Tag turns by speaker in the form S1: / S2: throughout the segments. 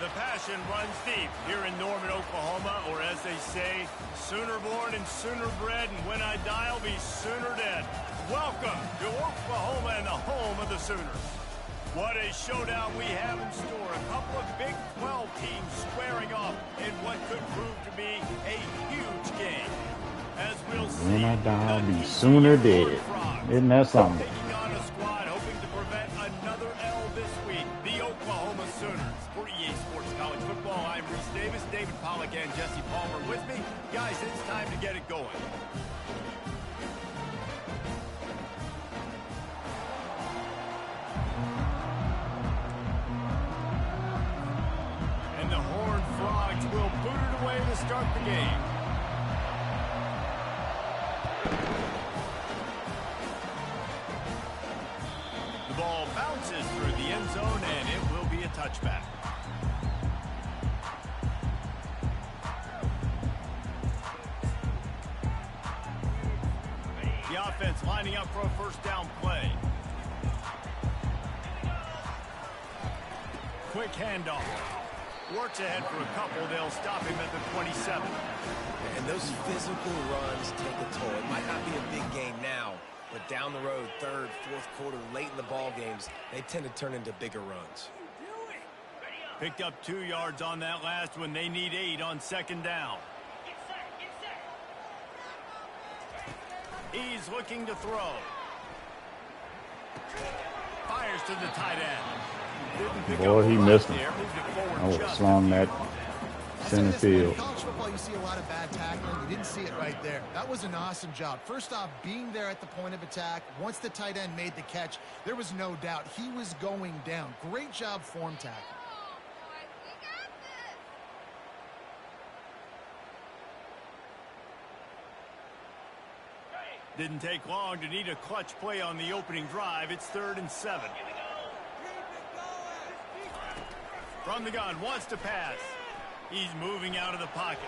S1: The passion runs deep here in Norman, Oklahoma, or as they say, sooner born and sooner bred, and when I die, I'll be sooner dead. Welcome to Oklahoma and the home of the Sooners. What a showdown we have in store. A couple of Big 12 teams squaring off in what could prove to be a huge game. As we'll see,
S2: when I die, I'll be sooner dead. Isn't that something?
S1: Taking on a squad hoping to prevent another L this week, the Oklahoma Sooners. For EA Sports College Football, I'm Reese Davis, David Pollack, and Jesse Palmer with me. Guys, it's time to get it going. And the Horned Frogs will boot it away to start the game. The ball bounces through the end zone, and it will be a touchback. The offense lining up for a first down play. Quick handoff. Works ahead for a couple. They'll stop him at the 27.
S3: And those physical runs take a toll. It might not be a big game now, but down the road, third, fourth quarter, late in the ball games, they tend to turn into bigger runs.
S1: Picked up 2 yards on that last one. They need 8 on second down. He's looking to throw. Fires to the tight end.
S2: Boy, he missed him. I would have slung that center field.
S4: In college football, you see a lot of bad tackling. You didn't see it right there. That was an awesome job. First off, being there at the point of attack. Once the tight end made the catch, there was no doubt he was going down. Great job form tackling.
S1: Didn't take long to need a clutch play on the opening drive. It's 3rd and 7. From the gun, wants to pass. He's moving out of the pocket.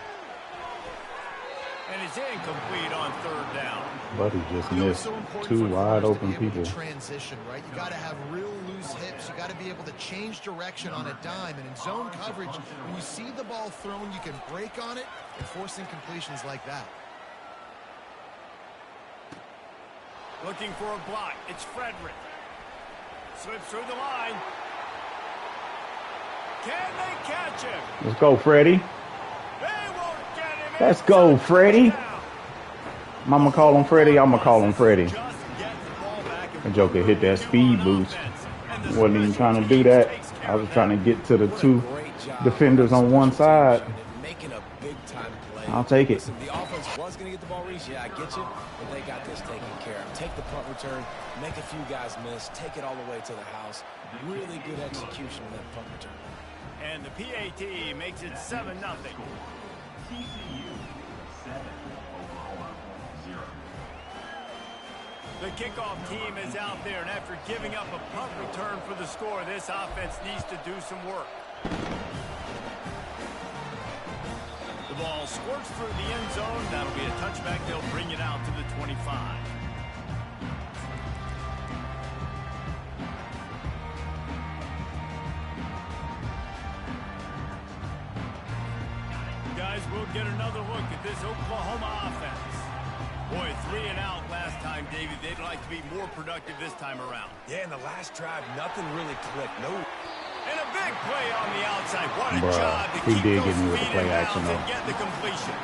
S1: And it's incomplete on 3rd down.
S2: But he just missed 2 wide open people.
S4: Transition, right? You got to have real loose hips. You got to be able to change direction on a dime. And in zone coverage, when you see the ball thrown, you can break on it and force incompletions like that.
S1: Looking for a block. It's Frederick. Slips through the line. Can they catch him?
S2: Let's go, Freddie.
S1: They won't get him.
S2: Let's go, Freddie. Mama call him Freddie. I'm going to call him Freddie. The Joker hit that speed boost. Wasn't even trying to do that. I was trying to get to the 2 defenders on one side.
S3: Making a big-time play.
S2: I'll take it.
S3: Listen, the offense was going to get the ball reached. Yeah, I get you. But they got this taken care of. Take the punt return, make a few guys miss, take it all the way to the house. Really good execution on that punt return.
S1: And the PAT makes it 7-0. The kickoff team is out there, and after giving up a punt return for the score, this offense needs to do some work. The ball squirts through the end zone. That'll be a touchback. They'll bring it out to the 25. Guys, we'll get another look at this Oklahoma offense. Boy, 3 and out last time, David. They'd like to be more productive this time around.
S3: Yeah, in the last drive, nothing really clicked. No.
S1: And a big play on the outside. What a job to
S2: he
S1: keep
S2: did
S1: those
S2: get me with the
S1: feet
S2: play
S1: in
S2: action,
S1: bounds
S2: though.
S1: and get the completion.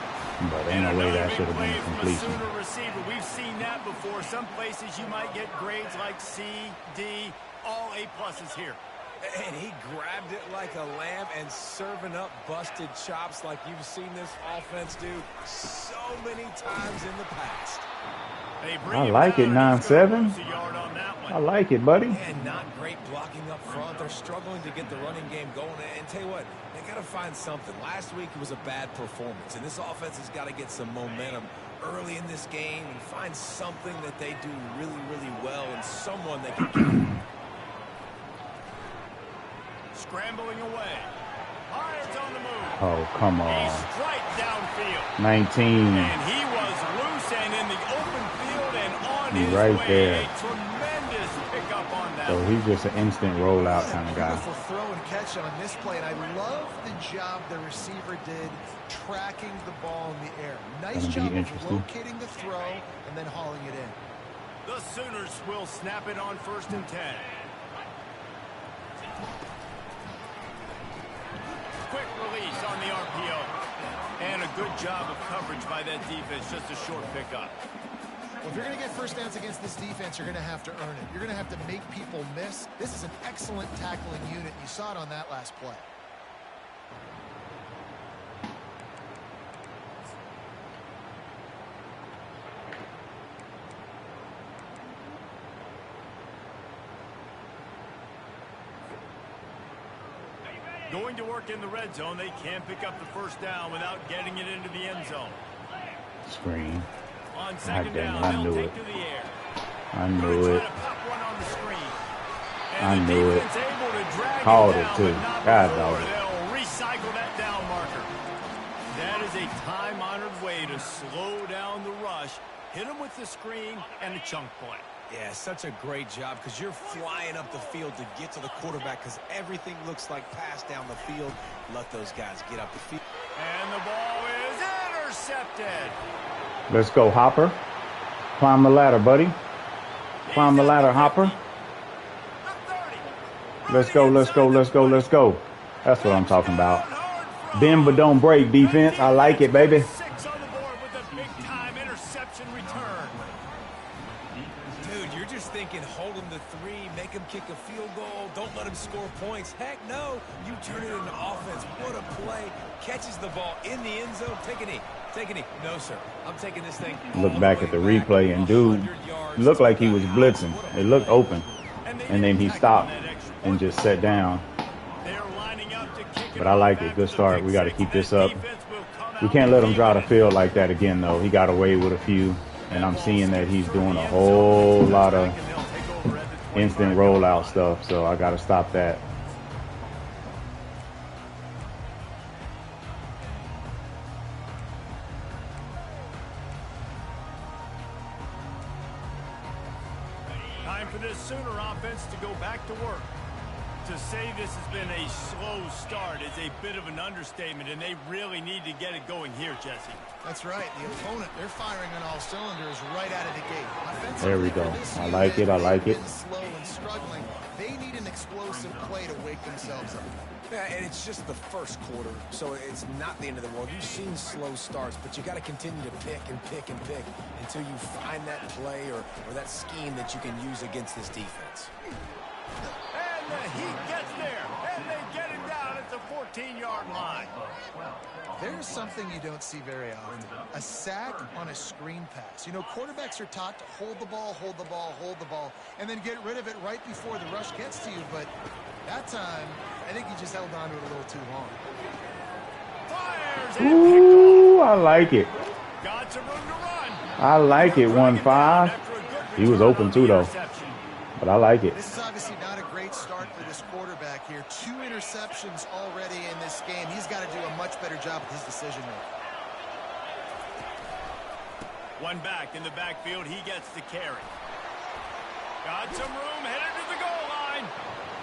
S2: But ain't no way that should have been a completion.
S1: Sooner receiver. We've seen that before. Some places you might get grades like C, D, all A-pluses here.
S3: And he grabbed it like a lamb and serving up busted chops like you've seen this offense do so many times in the past.
S2: I like it, 9-7. I like it, buddy.
S3: And not great blocking up front. They're struggling to get the running game going. And tell you what, they got to find something. Last week it was a bad performance, and this offense has got to get some momentum early in this game and find something that they do really, really well and someone they can count.
S1: Scrambling away. Myers on the move.
S2: Oh, come on.
S1: He's straight downfield.
S2: 19.
S1: And he was loose and in the open field and on his
S2: right
S1: way.
S2: there.
S1: A tremendous pickup on that.
S2: So he's just an instant rollout kind of guy.
S4: Beautiful throw and catch on this play, and I love the job the receiver did tracking the ball in the air. Nice job of locating the throw and then hauling it in.
S1: The Sooners will snap it on 1st and 10. Quick release on the RPO. And a good job of coverage by that defense, just a short pickup.
S4: Well, if you're going to get first downs against this defense, you're going to have to earn it. You're going to have to make people miss. This is an excellent tackling unit. You saw it on that last play.
S1: Going to work in the red zone. They can't pick up the first down without getting it into the end zone.
S2: Screen.
S1: On 2nd down,
S2: I knew
S1: they'll
S2: it.
S1: take to the air.
S2: I knew it.
S1: I
S2: knew it. Called it too. God dog.
S1: They'll recycle that down marker. That is a time-honored way to slow down the rush, hit them with the screen and the chunk play.
S3: Yeah, such a great job because you're flying up the field to get to the quarterback because everything looks like pass down the field. Let those guys get up the field.
S1: And the ball is intercepted.
S2: Let's go, Hopper. Climb the ladder, buddy. Climb the ladder, Hopper. Let's go, let's go, let's go, let's go. That's what I'm talking about. Bend but don't break defense. I like it, baby.
S1: 6 on the board with a big-time interception return.
S3: Dude, you're just thinking hold him to 3, make him kick a field goal, don't let him score points. Heck no, you turn it into offense. What a play. Catches the ball in the end zone. Take a knee. Take a knee. No, sir. I'm taking this thing.
S2: Look back at the replay, and dude looked like he was blitzing. It looked open. And then he stopped and just sat down. But I like it. Good start. We got to keep this up. We can't let him draw the field like that again, though. He got away with a few. And I'm seeing that he's doing a whole lot of instant rollout stuff. So I got to stop that.
S1: Time for this Sooner offense to go back to work. To say this has been a slow start is a bit of an understatement, and they really need to get it going here, Jesse.
S4: That's right. The opponent, they're firing on all cylinders right out of the gate.
S2: There we go. I like it. I like it.
S4: Slow and struggling. They need an explosive play to wake themselves up.
S3: Yeah, and it's just the first quarter, so it's not the end of the world. You've seen slow starts, but you got to continue to pick and pick and pick until you find that play or that scheme that you can use against this defense.
S1: And the Heat gets there, and they get him down at the 14-yard line.
S4: There's something you don't see very often. A sack on a screen pass. You know, quarterbacks are taught to hold the ball, hold the ball, hold the ball, and then get rid of it right before the rush gets to you. But that time, I think he just held on to it a little too long.
S1: Fires and
S2: Ooh, I like it.
S1: got some room to run.
S2: I like it. 1-5. He was open too, though. But I like it.
S4: This is obviously not a great start for this quarterback here. 2 interceptions already in this game. He's got to do a much better job with his decision making.
S1: One back in the backfield. He gets the carry. Got some room, headed to the goal line.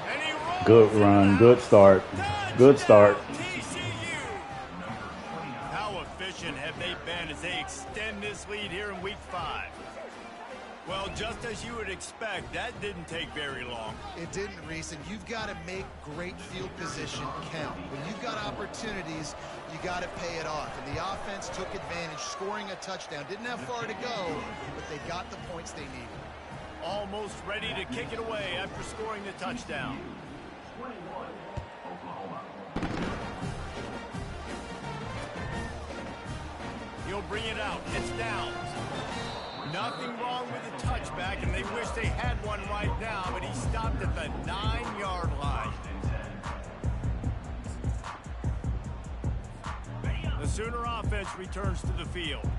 S1: And he rolls.
S2: Good run. Good start. Good start.
S1: TCU. How efficient have they been as they extend this lead here in Week 5? Well, just as you would expect, that didn't take very long.
S4: It didn't, Reese, and you've got to make great field position count. When you've got opportunities, you got to pay it off. And the offense took advantage, scoring a touchdown. Didn't have far to go, but they got the points they needed.
S1: Almost ready to kick it away after scoring the touchdown. He'll bring it out. It's down. Nothing wrong with the touchback, and they wish they had one right now, but he stopped at the 9-yard line. The Sooner offense returns to the field.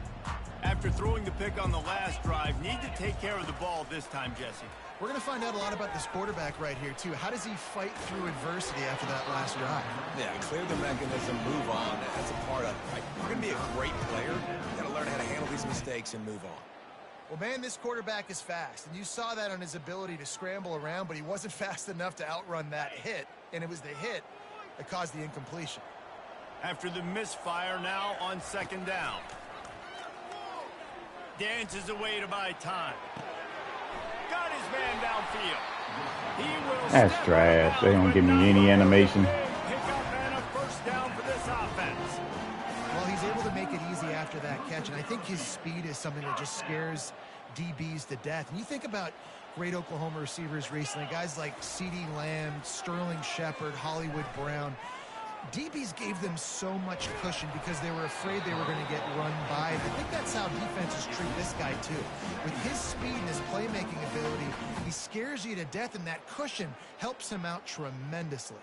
S1: After throwing the pick on the last drive, need to take care of the ball this time, Jesse.
S4: We're going to find out a lot about this quarterback right here, too. How does he fight through adversity after that last drive?
S3: Yeah, clear the mechanism, move on. That's a part of it. Right? You're going to be a great player. You got to learn how to handle these mistakes and move on.
S4: Well, man, this quarterback is fast, and you saw that on his ability to scramble around, but he wasn't fast enough to outrun that hit, and it was the hit that caused the incompletion.
S1: After the misfire, now on second down. Dances away to buy time. Got his man downfield. He will.
S2: That's trash. They don't give me any animation.
S1: Pick up and a first down for this offense.
S4: Well, he's able to make it easy after that catch, and I think his speed is something that just scares DBs to death. And you think about great Oklahoma receivers recently, guys like CeeDee Lamb, Sterling Shepard, Hollywood Brown. DBs gave them so much cushion because they were afraid they were going to get run by. I think that's how defenses treat this guy, too. With his speed and his playmaking ability, he scares you to death, and that cushion helps him out tremendously.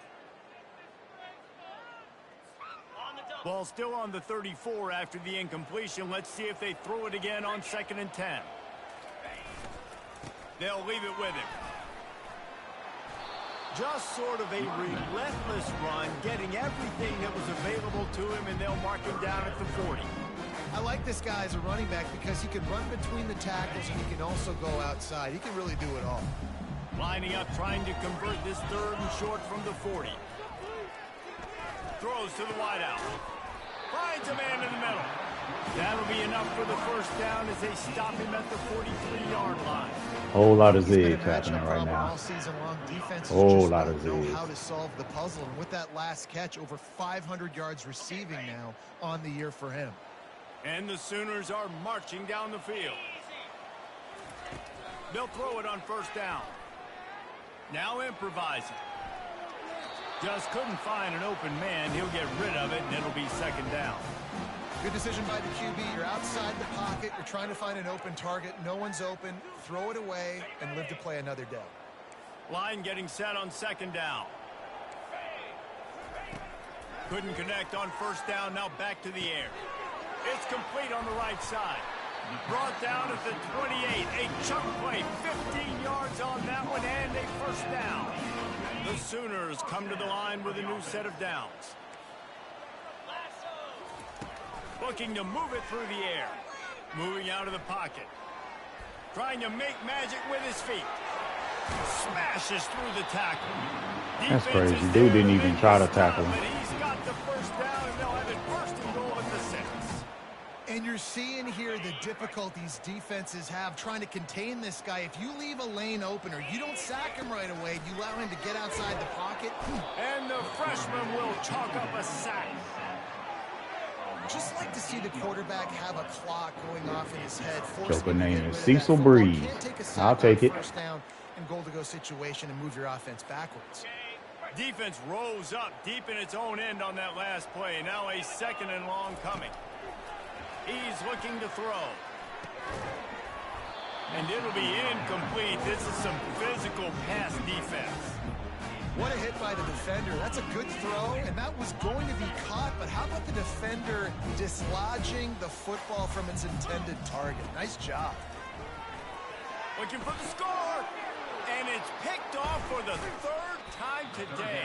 S1: Ball still on the 34 after the incompletion. Let's see if they throw it again on 2nd and 10. They'll leave it with him. Just sort of a relentless run, getting everything that was available to him, and they'll mark him down at the 40.
S4: I like this guy as a running back because he can run between the tackles and he can also go outside. He can really do it all.
S1: Lining up, trying to convert this 3rd and short from the 40. Throws to the wideout. Finds a man in the middle. That'll be enough for the first down as they stop him at the 43-yard line.
S2: Whole lot of zigs happening right now.
S4: All season long. Defenses
S2: Whole lot
S4: just
S2: of
S4: don't know
S2: zigs.
S4: how to solve the puzzle. And with that last catch, over 500 yards receiving now on the year for him.
S1: And the Sooners are marching down the field. They'll throw it on first down. Now improvising. Just couldn't find an open man. He'll get rid of it, and it'll be 2nd down.
S4: Good decision by the QB. You're outside the pocket. You're trying to find an open target. No one's open. Throw it away and live to play another day.
S1: Line getting set on 2nd down. Couldn't connect on first down. Now back to the air. It's complete on the right side. Brought down at the 28. A chunk play. 15 yards on that one and a first down. The Sooners come to the line with a new set of downs. Looking to move it through the air. Moving out of the pocket. Trying to make magic with his feet. Smashes through the tackle.
S2: That's crazy. Dude didn't even try to tackle him.
S1: But he's got the first down, and they'll have it 1st and goal at the 6.
S4: And you're seeing here the difficulties defenses have trying to contain this guy. If you leave a lane open or you don't sack him right away, you allow him to get outside the pocket.
S1: And the freshman will chalk up a sack.
S4: Just like to see the quarterback have a clock going off in his head.
S2: Joker name is Cecil Breeze. I'll take it.
S4: First down and goal-to-go situation and move your offense backwards.
S1: Defense rose up deep in its own end on that last play. Now a 2nd and long coming. He's looking to throw. And it'll be incomplete. This is some physical pass defense.
S4: What a hit by the defender. That's a good throw, and that was going to be caught, but how about the defender dislodging the football from its intended target? Nice job.
S1: Looking for the score, and it's picked off for the 3rd time today.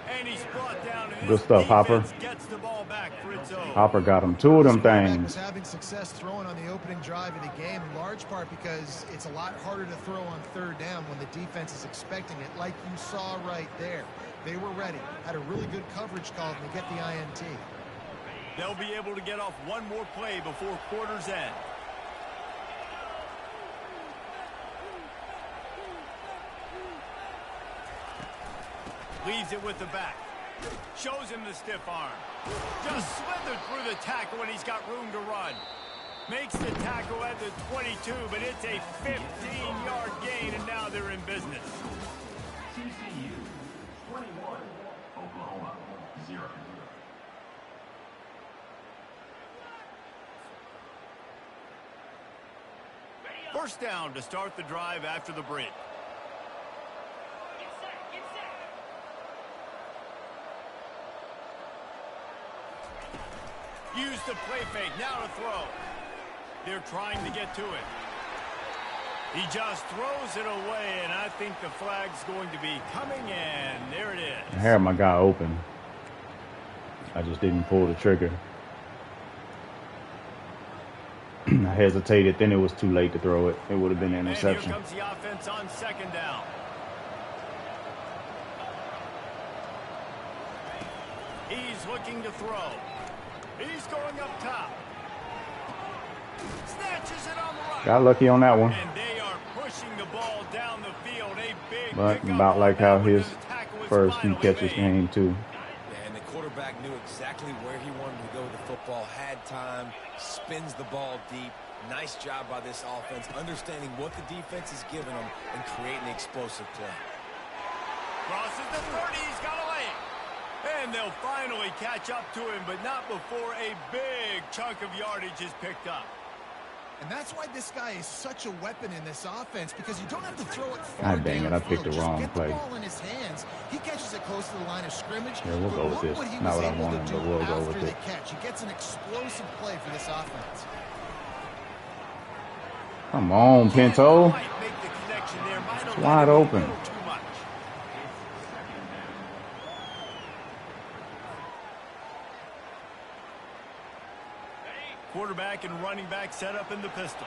S1: And he's brought down. And
S2: good stuff, Hopper.
S1: Gets the ball back for its own.
S2: Hopper got him 2 of them things.
S4: Was having success throwing on the opening drive of the game, in large part because it's a lot harder to throw on 3rd down when the defense is expecting it, like you saw right there. They were ready, had a really good coverage call to get the INT.
S1: They'll be able to get off one more play before quarter's end. Leaves it with the back. Shows him the stiff arm. Just slithered through the tackle when he's got room to run. Makes the tackle at the 22, but it's a 15-yard gain, and now they're in business.
S5: TCU 21, Oklahoma 0.
S1: First down to start the drive after the break. Use the play fake, now to throw. They're trying to get to it. He just throws it away, and I think the flag's going to be coming, and there it is.
S2: I had my guy open. I just didn't pull the trigger. I hesitated. Then it was too late to throw it. It would have been an interception.
S1: And here comes the offense on second down. He's looking to throw. He's going up top. Snatches it on the right.
S2: Got lucky on that one.
S1: And they are pushing the ball down the field. A big
S2: But
S1: pickup
S2: about like how
S1: when
S2: his
S1: the tackle was
S2: first few
S1: finally
S2: catches
S1: made.
S2: came too.
S3: And the quarterback knew exactly where he wanted to go with the football, had time, spins the ball deep. Nice job by this offense, understanding what the defense is giving them and creating explosive play.
S1: Crosses the 30. He's got a lane. And they'll finally catch up to him, but not before a big chunk of yardage is picked up.
S4: And that's why this guy is such a weapon in this offense, because you don't have to throw it far
S2: God dang it, I picked the
S4: downfield.
S2: wrong
S4: Just get
S2: play.
S4: the ball in his hands. He catches it close to the line of scrimmage.
S2: Yeah, we'll
S4: but
S2: go with
S4: look
S2: this.
S4: what he
S2: Not
S4: was
S2: what I
S4: able to
S2: wanted,
S4: do
S2: but we'll go
S4: after
S2: with
S4: the
S2: it.
S4: catch. He gets an explosive play for this offense.
S2: Come on, Pinto.
S1: Might make the connection there. Might have
S2: Wide
S1: let him a
S2: open.
S1: little too much. Quarterback and running back set up in the pistol.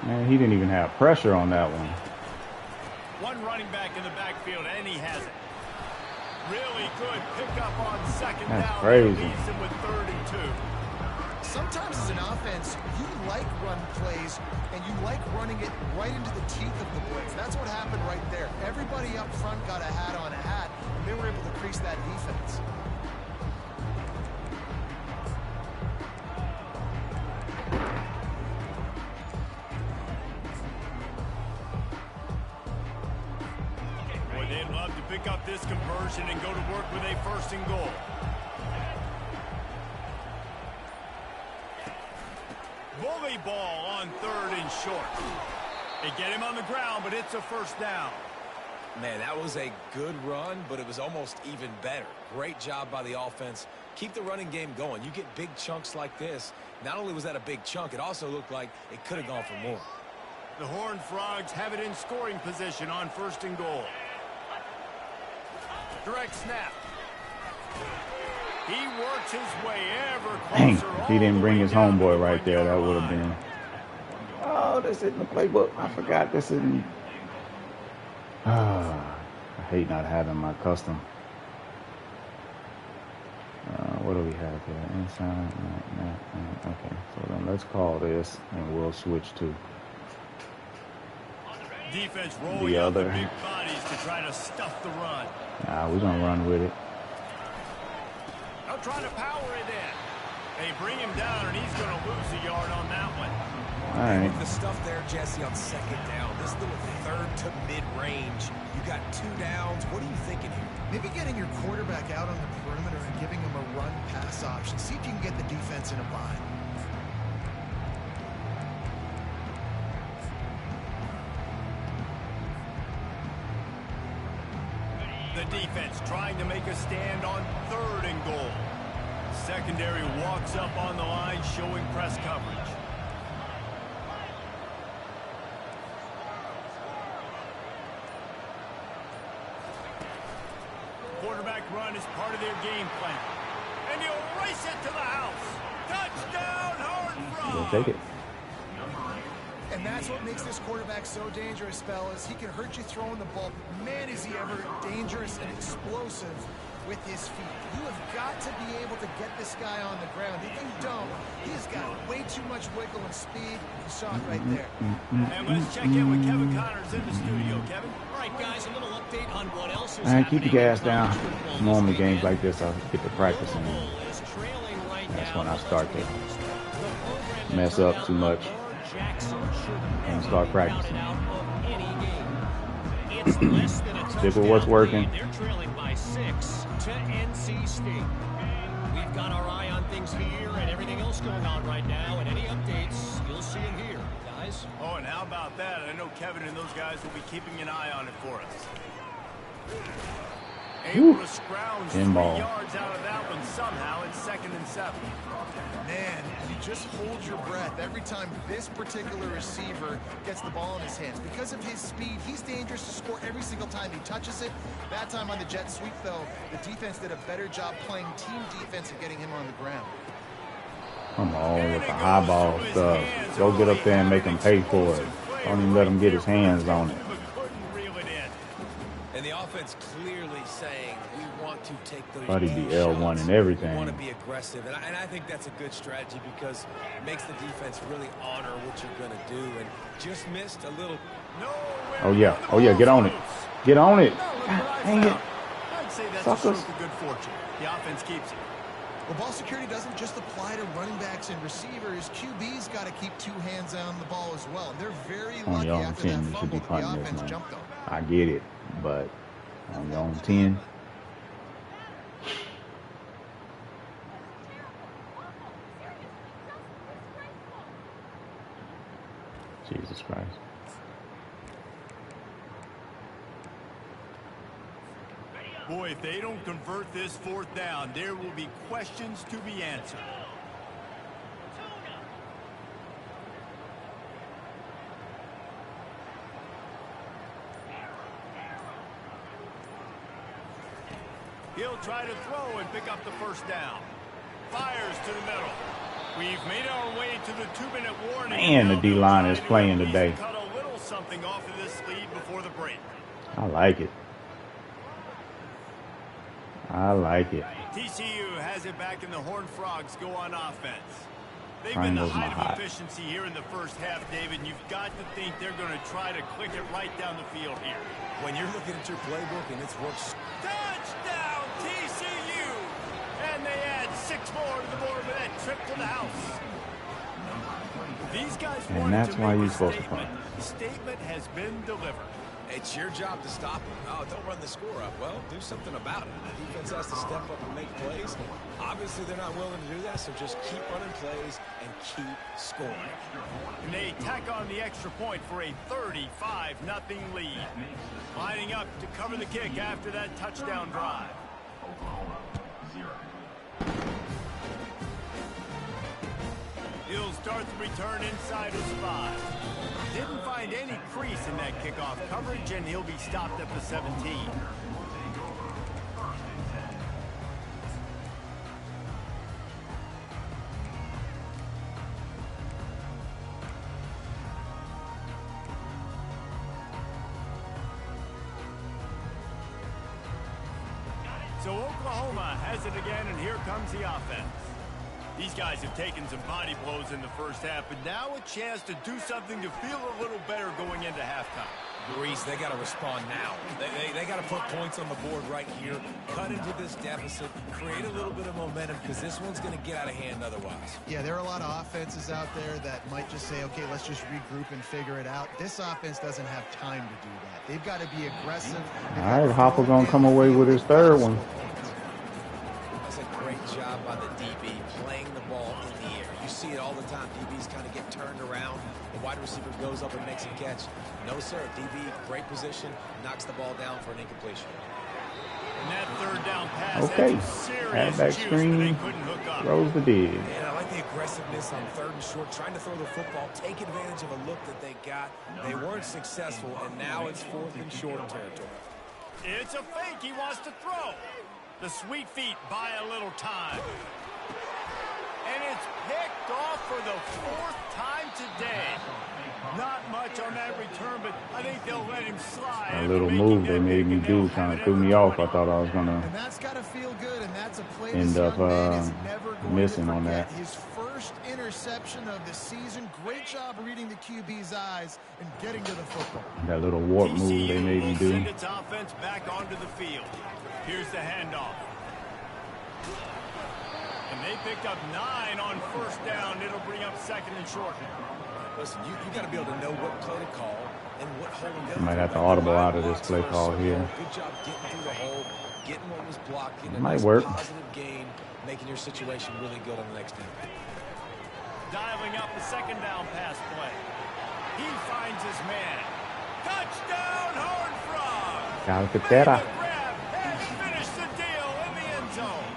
S2: Man, he didn't even have pressure on that one.
S1: One running back in the backfield, and he has it. Really good pickup on second
S2: That's
S1: down.
S2: crazy.
S1: Leaves him with 3rd and 2.
S4: Sometimes as an offense, you like run plays, and you like running it right into the teeth of the blitz. That's what happened right there. Everybody up front got a hat on a hat, and they were able to crease that defense.
S1: Boy, they'd love to pick up this conversion and go to work with a 1st and goal. Bully ball on 3rd and short. They get him on the ground, but it's a 1st down.
S3: Man, that was a good run, but it was almost even better. Great job by the offense. Keep the running game going. You get big chunks like this. Not only was that a big chunk, it also looked like it could have gone for more.
S1: The Horned Frogs have it in scoring position on 1st and goal. Direct snap. He works his way ever
S2: Dang,
S1: closer.
S2: if he didn't bring his
S1: all the way down to
S2: homeboy
S1: the
S2: right there, that
S1: 1-yard
S2: would have
S1: line.
S2: been. Oh, this isn't the playbook. I forgot this isn't. I hate not having my custom. What do we have here? Inside. Okay, so then let's call this, and we'll switch to
S1: Defense rolling
S2: the
S1: out the
S2: other.
S1: big bodies to try to stuff the run.
S2: Nah, we're gonna run with it.
S1: They'll try to power it in. They bring him down, and he's going to lose a yard on that one.
S2: All right.
S3: The stuff there, Jesse, on second down. This little 3rd to mid-range. You got 2 downs. What are you thinking here?
S4: Maybe getting your quarterback out on the perimeter and giving him a run-pass option. See if you can get the defense in a bind.
S1: The defense trying to make a stand on 3rd and goal. Secondary walks up on the line, showing press coverage. Quarterback run is part of their game plan. And he'll race it to the house. Touchdown, Horned Frogs!
S2: We'll take it.
S4: And that's what makes this quarterback so dangerous, fellas. He can hurt you throwing the ball. Man, is he ever dangerous and explosive with his feet. You have got to be able to get this guy on the ground. If you don't, he's got way too much wiggle and speed. You saw it right there.
S1: And let's check in with Kevin Connors in the studio. Kevin?
S6: All right, guys, a little update on what else is
S2: All right, keep the
S6: happening
S2: gas
S6: in
S2: down.
S6: college football this
S2: Normally games
S6: weekend.
S2: like this, I'll get the practicing.
S6: Louisville is trailing right
S2: That's
S6: now.
S2: when I
S6: Let's
S2: start
S6: be
S2: to
S6: honest. The program that
S2: mess
S6: turned
S2: up
S6: out
S2: too much
S6: Lamar Jackson should
S2: and
S6: never
S2: start
S6: be
S2: practicing.
S6: counted out of any game. It's less than a
S2: Stick with what's
S6: touchdown
S2: working.
S6: lead. They're trailing by 6 to NC State. We've got our eye on things here and everything else going on right now, and any updates, you'll see them here, guys.
S1: Oh, and how about that? I know Kevin and those guys will be keeping an eye on it for us. Able to scrounge 3
S2: Ball.
S1: yards out of that one somehow. It's 2nd and 7.
S4: Man, you just hold your breath every time this particular receiver gets the ball in his hands. Because of his speed, he's dangerous to score every single time he touches it. That time on the jet sweep, though, the defense did a better job playing team defense and getting him on the ground.
S2: Come on with the high ball stuff. Go get up there and make him pay for it. Don't even let him get his hands on it.
S3: And the offense clearly saying we want to take those
S2: Buddy be L1 and everything.
S3: We want to be aggressive, and I think that's a good strategy because it makes the defense really honor what you're going to do. And just missed a little.
S2: Oh yeah, get on it. Get on it. God, dang it.
S4: I'd say that's
S2: Suckers.
S4: a stroke of good fortune. The offense keeps it. Well, ball security doesn't just apply to running backs and receivers. QB's got to keep two hands on the ball as well. They're very
S2: On
S4: lucky
S2: your own
S4: after
S2: 10,
S4: that
S2: you should
S4: fumble
S2: be
S4: that
S2: punting
S4: the
S2: this,
S4: offense
S2: man.
S4: jumped on.
S2: I get it, but on your own 10. Jesus Christ.
S1: Boy, if they don't convert this 4th down, there will be questions to be answered. He'll try to throw and pick up the 1st down. Fires to the middle. We've made our way to the 2-minute warning.
S2: Man, the D-line is playing today.
S1: Cut a little something off of this lead before the break.
S2: I like it. I like it.
S1: TCU has it back and the Horned Frogs go on offense. They've
S2: Triangle's
S1: been the
S2: my
S1: height
S2: hot.
S1: of efficiency here in the 1st half, David, and you've got to think they're going to try to click it right down the field here.
S3: When you're looking at your playbook and it's worked.
S1: Touchdown, TCU! And they add 6 more to the board with that trip to the house. These guys
S2: And
S1: wanted
S2: that's
S1: to
S2: why
S1: make
S2: you're
S1: a
S2: supposed to
S1: statement.
S2: punt.
S1: The statement has been delivered.
S3: It's your job to stop them. Oh, don't run the score up. Well, do something about it. The defense has to step up and make plays. Obviously, they're not willing to do that, so just keep running plays and keep scoring.
S1: And they tack on the extra point for a 35-0 lead. Lining up to cover the kick after that touchdown drive.
S5: Oklahoma 0.
S1: He'll start the return inside his 5. Didn't find any crease in that kickoff coverage, and he'll be stopped at the 17. So Oklahoma has it again, and here comes the offense. These guys have taken some body blows in the 1st half, but now a chance to do something to feel a little better going into halftime.
S3: Reese, they got to respond now. They got to put points on the board right here, cut into this deficit, create a little bit of momentum because this one's going to get out of hand otherwise.
S4: Yeah, there are a lot of offenses out there that might just say, okay, let's just regroup and figure it out. This offense doesn't have time to do that. They've got to be aggressive.
S2: All right, Hopper going to come away with his 3rd one.
S3: That's a great job by the DB playing the ball in the air. You see it all the time. DBs kind of get turned around. The wide receiver goes up and makes a catch. No, sir. DB, great position, knocks the ball down for an incompletion.
S1: And that 3rd down pass
S2: Okay.
S1: had some serious
S2: Halfback
S1: juice, but
S2: screen.
S1: they couldn't hook up.
S2: Throws the dig.
S3: And I like the aggressiveness on 3rd and short, trying to throw the football, take advantage of a look that they got. They weren't successful, and now it's 4th and short territory.
S1: It's a fake. He wants to throw. The sweet feet buy a little time. And it's picked off for the 4th time today. Not much on that return, but I think they'll let him slide.
S2: That little move they made me do kind of threw me off. I thought I was going to
S4: And that's got to feel good, and that's a play
S2: end
S4: this
S2: up
S4: young man is never going
S2: missing
S4: to
S2: on
S4: forget.
S2: that.
S4: His 1st interception of the season. Great job reading the QB's eyes and getting to the football.
S2: That little warp move they made me
S1: will
S2: do.
S1: send its offense back onto the field. Here's the handoff. And they picked up 9 on 1st down. It'll bring up 2nd and short.
S3: Listen, you got to be able to know what play to call and what hole to go.
S2: Might have to audible out of this play call here.
S3: Good job getting through the hole, getting what was blocked, getting a
S2: Might
S3: nice
S2: work.
S3: positive gain, making your situation really good on the next down.
S1: Dialing up the 2nd down pass play. He finds his man. Touchdown, Horned Frogs!
S2: Calcaterra.
S1: Grab and finish the deal in the end zone.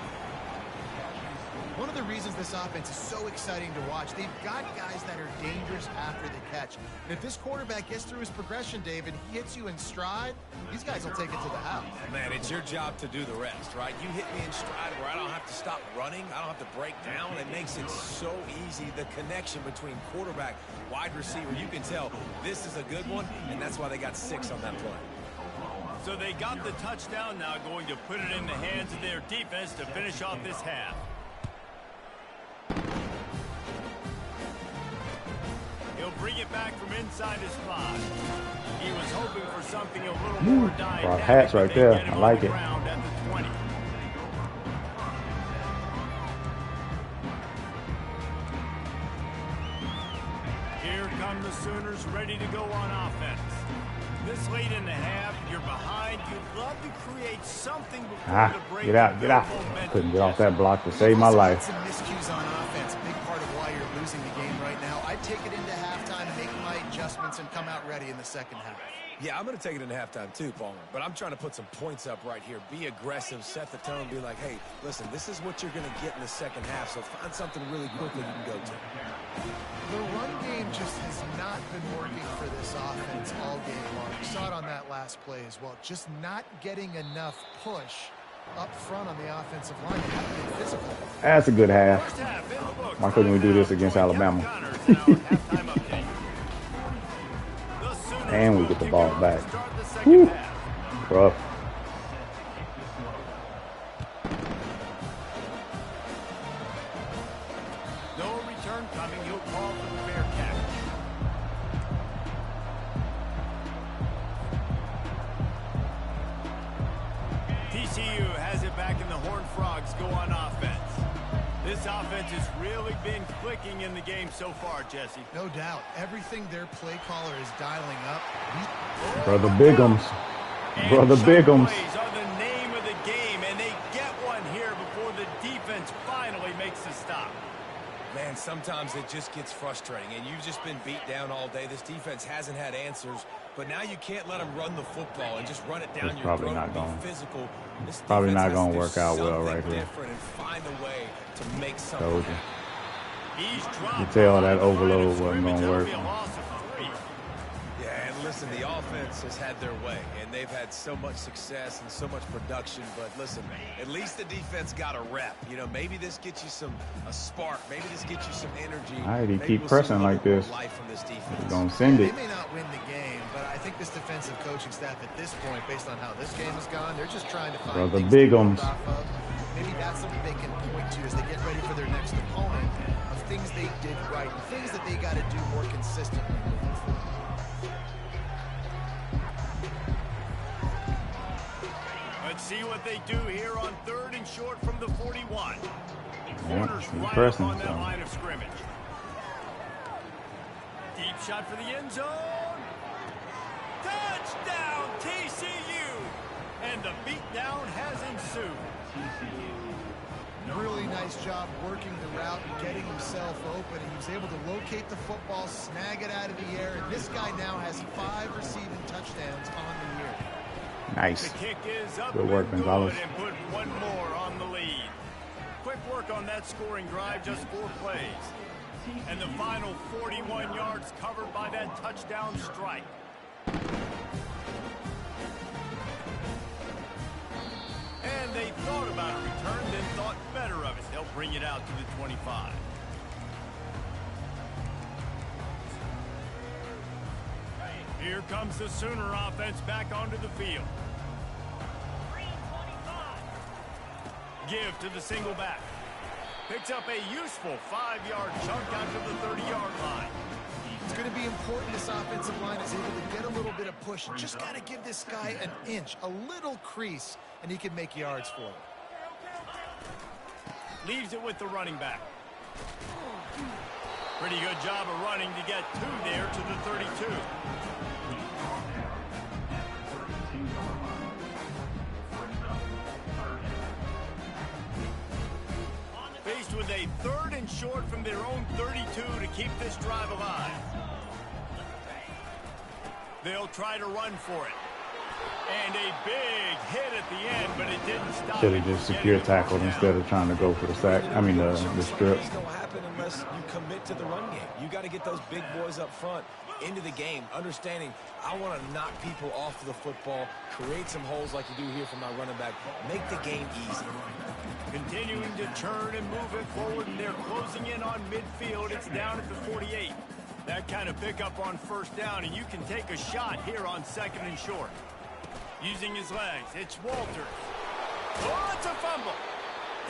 S4: One of the reasons this offense is so exciting to watch. They've got guys that are dangerous after the catch. And if this quarterback gets through his progression, David, he hits you in stride, these guys will take it to the house.
S3: Man, it's your job to do the rest, right? You hit me in stride where I don't have to stop running. I don't have to break down. It makes it so easy. The connection between quarterback, wide receiver, you can tell this is a good one, and that's why they got 6 on that play.
S1: So they got the touchdown, now going to put it in the hands of their defense to finish off this half. He'll bring it back from inside his spot. He was hoping for something a little more dynamic.
S2: Hats right there. I like it.
S1: At the 20. Here come the Sooners ready to go on offense. This late in the half, you're behind. You'd love to create something before the break.
S2: Get out. Couldn't get off that block to save my life.
S4: Some miscues on offense, big part of why you're losing the game right now. I'd take it into halftime, make my adjustments, and come out ready in the second half.
S3: Yeah, I'm going to take it into halftime too, Palmer. But I'm trying to put some points up right here. Be aggressive, set the tone, be like, hey, listen, this is what you're going to get in the second half, so find something really quickly you can go to.
S4: The run game just has not been working for this offense all game long. We saw it on that last play as well. Just not getting enough push up front on the offensive line. They haven't been physical.
S2: That's a good half. Why couldn't we do this against Alabama? And we get the ball back. Woo. Rough.
S1: No return coming. He'll call for the fair catch. TCU has it back, and the Horned Frogs go on offense. This offense has really been clicking in the game so far, Jesse.
S4: No doubt. Everything their play caller is dialing up.
S2: Brother Bigums. Brother Bigums.
S1: Plays are the name of the game, and they get one here before the defense finally makes the stop.
S3: Man, sometimes it just gets frustrating, and you've just been beat down all day. This defense hasn't had answers, but now you can't let them run the football and just run it down your throat and be physical. This
S2: probably not going to
S3: to
S2: work out well right here.
S3: And find a way to make something happen.
S2: You tell that overload wasn't going to work.
S3: Yeah, and listen, the offense has had their way, and they've had so much success and so much production. But listen, at least the defense got a rep. You know, maybe this gets you a spark. Maybe this gets you some energy.
S2: All right, he keep pressing like this. He's going to send it.
S4: They may not win the game, but I think this defensive coaching staff at this point, based on how this game has gone, they're just trying to find
S2: Brother
S4: things to build
S2: Bigums.
S4: off of. Maybe that's something they can point to as they get ready for their next opponent, of things they did right, things that they got to do more consistently moving forward.
S1: Let's see what they do here on 3rd and short from the 41. Corners right up on that line of scrimmage. Deep shot for the end zone. Touchdown, TCU! And the beatdown has ensued.
S4: Really nice job working the route and getting himself open. He was able to locate the football, snag it out of the air, and this guy now has 5 receiving touchdowns on the year.
S2: Nice.
S1: The kick is up.
S2: Good work, Gonzalez.
S1: And put one more on the lead. Quick work on that scoring drive, just 4 plays. And the final 41 yards covered by that touchdown strike. And they thought about a return, then thought better of it. They'll bring it out to the 25. Here comes the Sooner offense back onto the field. Give to the single back. Picks up a useful 5-yard chunk out to the 30-yard line.
S4: It's going to be important this offensive line is able to get a little bit of push. Just got to give this guy an inch, a little crease, and he can make yards for it.
S1: Leaves it with the running back. Pretty good job of running to get 2 there to the 32. Faced with a 3rd and short from their own 32 to keep this drive alive. They'll try to run for it. And a big hit at the end, but it didn't stop.
S2: Should have just secure tackled instead of trying to go for the sack. I mean, the strip.
S3: It's going to happen unless you commit to the run game. You got to get those big boys up front into the game, understanding I want to knock people off of the football, create some holes like you do here for my running back, make the game easy.
S1: Continuing to turn and move it forward, and they're closing in on midfield. It's down at the 48. That kind of pickup on first down, and you can take a shot here on 2nd and short. Using his legs, it's Walters. Oh, it's a fumble.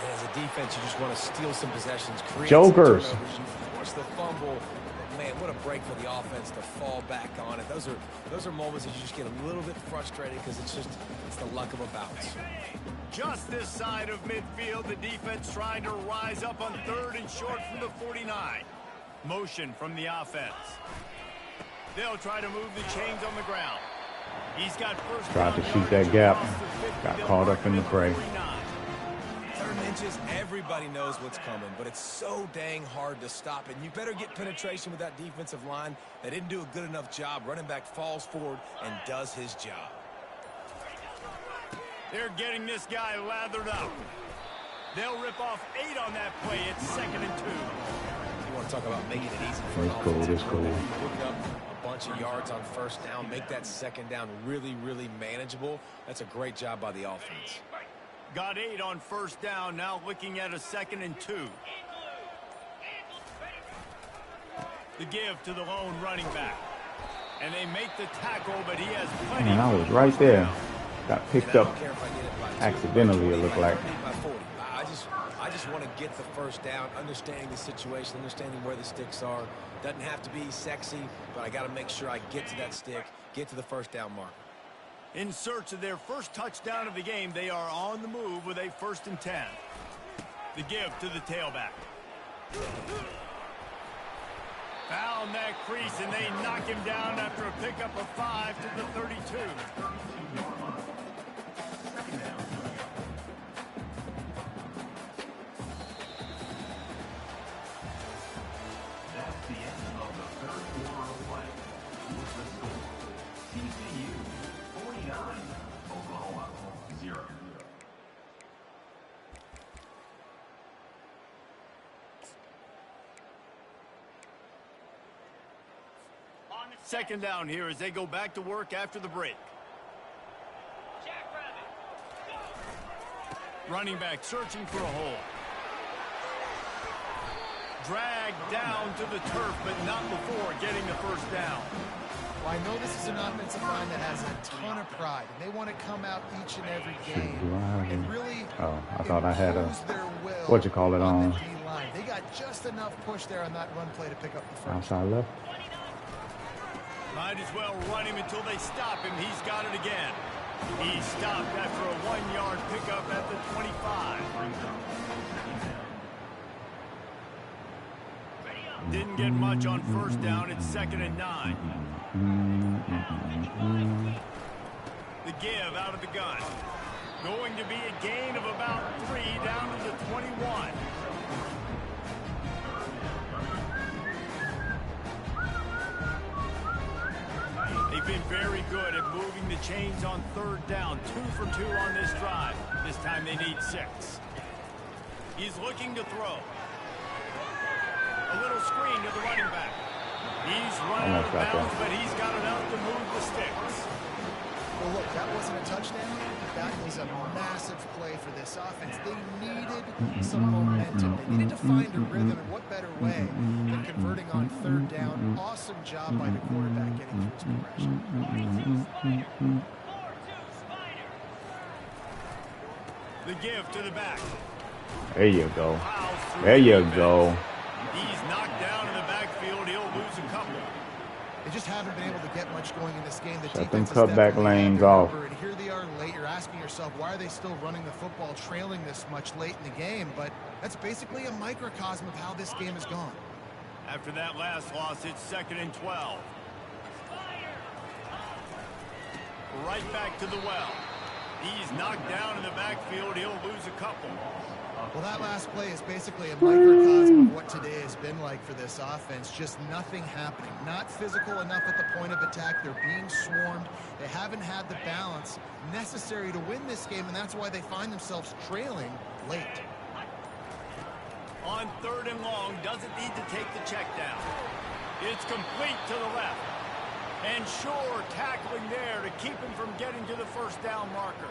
S3: And as a defense, you just want to steal some possessions, create
S2: Jokers.
S3: some turnovers. You force the fumble. Man, what a break for the offense to fall back on it. Those are moments that you just get a little bit frustrated because it's the luck of a bounce.
S1: Just this side of midfield, the defense trying to rise up on 3rd and short from the 49. Motion from the offense. They'll try to move the chains on the ground. He's got first
S2: Tried to shoot that gap. Got caught up in the fray.
S3: 3rd inches, everybody knows what's coming, but it's so dang hard to stop it. You better get penetration with that defensive line. They didn't do a good enough job. Running back falls forward and does his job.
S1: They're getting this guy lathered up. They'll rip off 8 on that play. It's 2nd and 2.
S3: You want to talk about making it easy for
S2: That's cool. That's cool.
S3: Pick up a bunch of yards on first down, make that 2nd down really, really manageable. That's a great job by the offense.
S1: Got 8 on first down, now looking at a 2nd and 2. The give to the lone running back. And they make the tackle, but he has plenty.
S2: And I was right there. Got picked up accidentally, it looked like.
S3: I just want to get the first down, understanding the situation, understanding where the sticks are. Doesn't have to be sexy, but I got to make sure I get to that stick, get to the first down mark.
S1: In search of their first touchdown of the game, they are on the move with a 1st and 10. The give to the tailback. Found that crease, and they knock him down after a pickup of 5 to the 32.
S5: That's the end of the 3rd quarter of play. With the score, TCU 49, Oklahoma 0.
S1: Second down here as they go back to work after the break. Running back searching for a hole. Dragged down to the turf, but not before getting the first down.
S4: Well, I know this is an offensive line that has a ton of pride, and they want to come out each and every game and really
S2: I thought I had a
S4: their will
S2: what you call it on
S4: the D-line. They got just enough push there on that run play to pick up the first.
S2: outside left.
S1: Might as well run him until they stop him. He's got it again. He stopped after a 1-yard pickup at the 25. Didn't get much on first down. It's 2nd and 9. The give out of the gun. Going to be a gain of about 3 down to the 21. They've been very good at moving the chains on 3rd down. 2 for 2 on this drive. This time they need 6. He's looking to throw. A little screen to the running back. He's running out of bounds, but he's got enough to move the sticks.
S4: Well, look, that wasn't a touchdown. That was a massive play for this offense. They needed some momentum. They needed to find a rhythm, and what better way than converting on 3rd down. Awesome job by the quarterback getting through his progression.
S1: The give to the back.
S2: There you go. There you go.
S1: He's knocked down in the backfield. He'll lose a couple.
S4: They just haven't been able to get much going in this game. The
S2: Shut them
S4: defense is
S2: cutback
S4: definitely
S2: lanes
S4: under
S2: off.
S4: number, and here they are late. You're asking yourself, why are they still running the football, trailing this much late in the game? But that's basically a microcosm of how this game has gone.
S1: After that last loss, it's 2nd and 12. Right back to the well. He's knocked down in the backfield. He'll lose a couple.
S4: Well, that last play is basically a microcosm of what today has been like for this offense. Just nothing happening. Not physical enough at the point of attack. They're being swarmed. They haven't had the balance necessary to win this game, and that's why they find themselves trailing late.
S1: On 3rd and long, doesn't need to take the check down. It's complete to the left. And sure, tackling there to keep him from getting to the first down marker.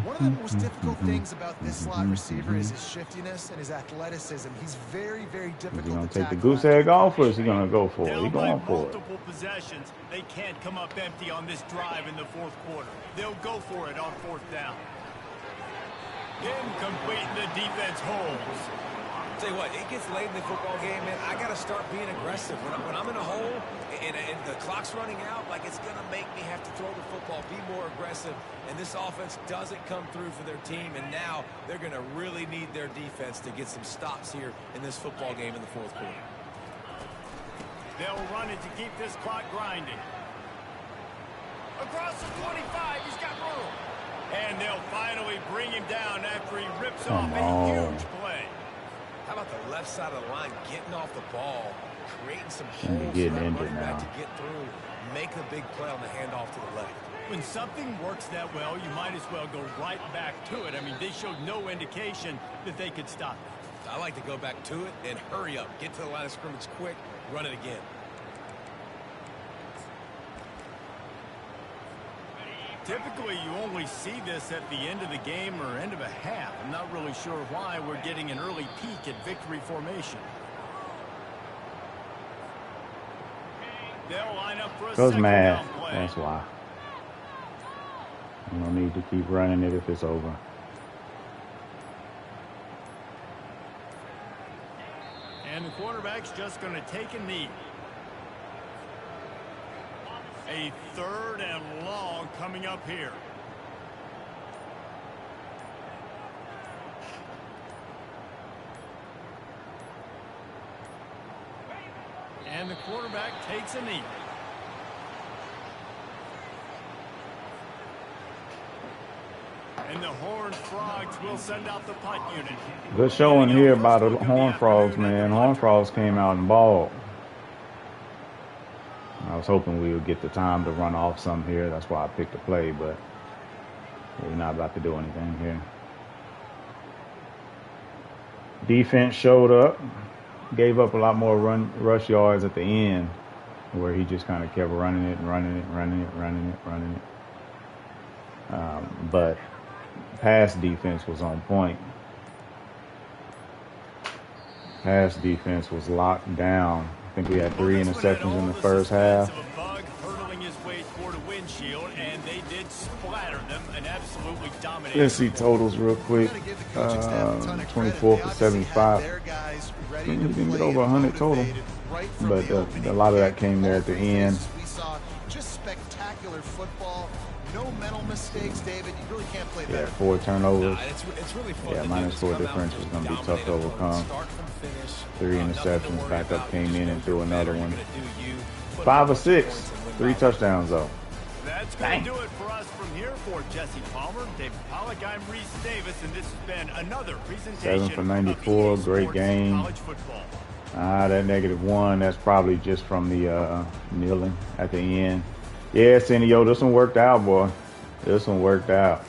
S4: One of the most difficult things about this slot receiver is his shiftiness and his athleticism. He's very, very difficult to tackle.
S2: Is he going to take the goose egg off, or is he going to go for it? He's going for it.
S1: Multiple possessions. They can't come up empty on this drive in the 4th quarter. They'll go for it on 4th down. Incomplete, the defense holds.
S3: Tell you what, it gets late in the football game, man. I got to start being aggressive. When I'm in a hole and the clock's running out, like, it's going to make me have to throw the football, be more aggressive. And this offense doesn't come through for their team, and now they're going to really need their defense to get some stops here in this football game in the 4th quarter.
S1: They'll run it to keep this clock grinding. Across the 25, he's got room. And they'll finally bring him down after he rips off a huge play.
S3: How about the left side of the line getting off the ball, creating some holes
S2: getting
S3: for that
S2: into
S3: running back
S2: now.
S3: to get through, make a big play on the handoff to the left.
S1: When something works that well, you might as well go right back to it. I mean, they showed no indication that they could stop it.
S3: I like to go back to it and hurry up, get to the line of scrimmage quick, run it again.
S1: Typically, you only see this at the end of the game or end of a half. I'm not really sure why we're getting an early peek at victory formation. They'll line up for a second down play.
S2: That's why. No need to keep running it if it's over.
S1: And the quarterback's just going to take a knee. A 3rd and long coming up here. And the quarterback takes a knee. And the Horned Frogs will send out the punt unit.
S2: Good showing here by the Horned Frogs, man. Horned Frogs came out and balled. I was hoping we would get the time to run off some here. That's why I picked the play, but we're not about to do anything here. Defense showed up, gave up a lot more rush yards at the end, where he just kind of kept running it. But pass defense was on point. Pass defense was locked down. I think we had 3 interceptions in the first half. Let's see totals real quick. 24 for 75. We didn't get over 100 total, but a lot of that came there at the end.
S4: We saw just spectacular football. No mental mistakes, David. You really can't play better.
S2: Yeah, 4 turnovers.
S3: It's really fun.
S2: Yeah, -4 difference was going to be tough to overcome. 3 interceptions. Backup came in and threw another one. 5 of 6. 3 touchdowns, though.
S1: That's going to do it for us from here. For Jesse Palmer, David Pollack, I'm Reese Davis, and this has been another presentation
S2: 7 for 94.
S1: of
S2: Great game.
S1: college football.
S2: That -1, that's probably just from the kneeling at the end. Yeah, Senio, this one worked out, boy. This one worked out.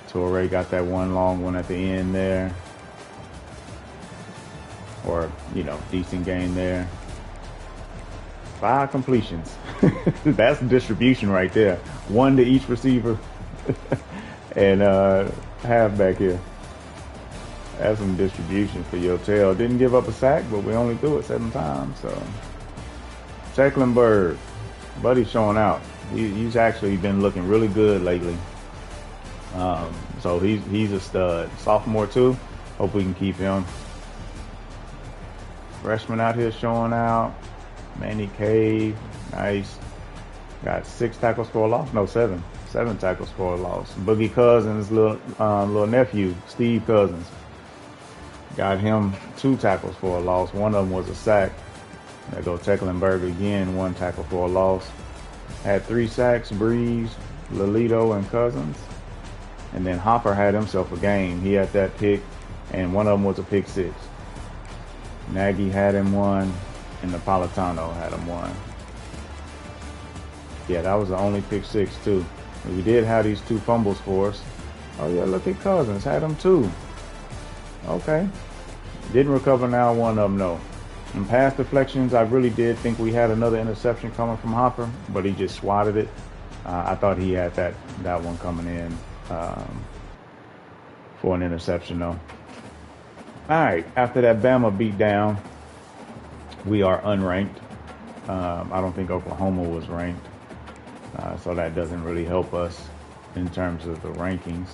S2: Torrey got that one long one at the end there. Or, you know, decent game there. 5 completions. That's distribution right there. 1 to each receiver. And halfback here. That's some distribution for your tail. Didn't give up a sack, but we only threw it 7 times. So, Tecklenburg. Buddy's showing out. He's actually been looking really good lately. So he's a stud. Sophomore too. Hope we can keep him. Freshman out here showing out. Manny Cave. Nice. Got 6 tackles for a loss. No, 7. 7 tackles for a loss. Boogie Cousins' little nephew, Steve Cousins. Got him 2 tackles for a loss. One of them was a sack. There go Tecklenburg again, 1 tackle for a loss. Had 3 sacks, Breeze, Lolito, and Cousins. And then Hopper had himself a game. He had that pick, and one of them was a pick 6. Nagy had him one, and Napolitano had him one. Yeah, that was the only pick 6 too. And we did have these 2 fumbles for us. Oh yeah, look at Cousins, had them 2. Okay. Didn't recover now, one of them, no. In pass deflections, I really did think we had another interception coming from Hopper, but he just swatted it. I thought he had that one coming in for an interception, though. All right, after that Bama beat down, we are unranked. I don't think Oklahoma was ranked, so that doesn't really help us in terms of the rankings.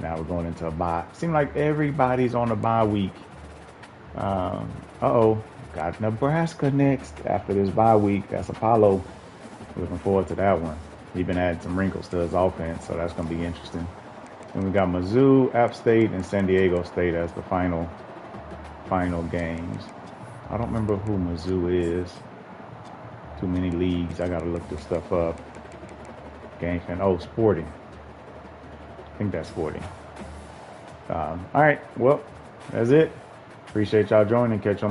S2: Now we're going into a bye. Seems like everybody's on a bye week. Got Nebraska next after this bye week. That's Apollo. Looking forward to that one. He's been adding some wrinkles to his offense, so that's going to be interesting. And we got Mizzou, App State, and San Diego State as the final games. I don't remember who Mizzou is. Too many leagues. I got to look this stuff up. Game fan. Oh, Sporting. I think that's Sporting. All right. Well, that's it. Appreciate y'all joining. Catch you on the